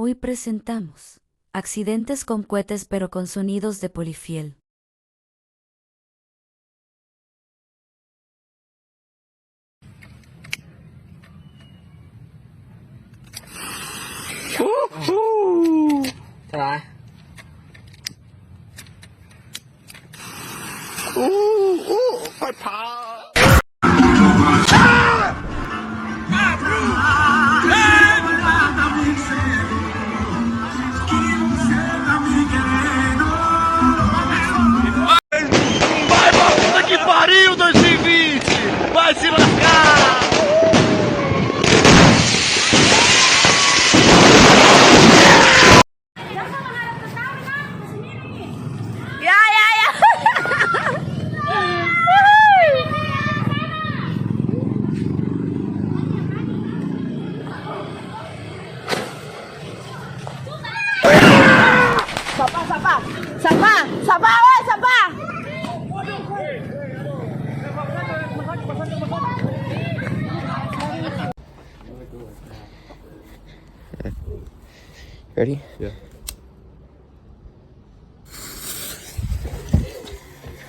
Hoy presentamos accidentes con cohetes pero con sonidos de Polyfield. Try. My paw. Vai pra puta que pariu, 2020! Vai se lascar! Sabar, oi, Sabar! Ready? Yeah.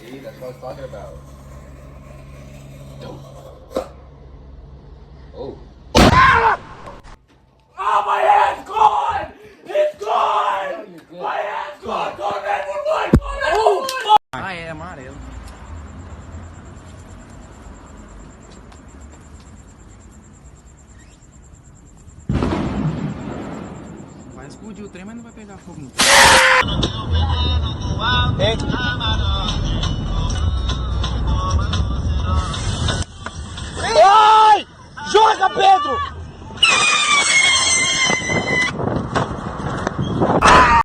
See, that's what I was talking about. Nope. Oh. Oh, my hand's gone! It's gone! My hand's gone! Go to 911! Go to 911! Ah, é amarelo. Vai explodir o trem, mas não vai pegar fogo no trem. Ai! Joga, Pedro!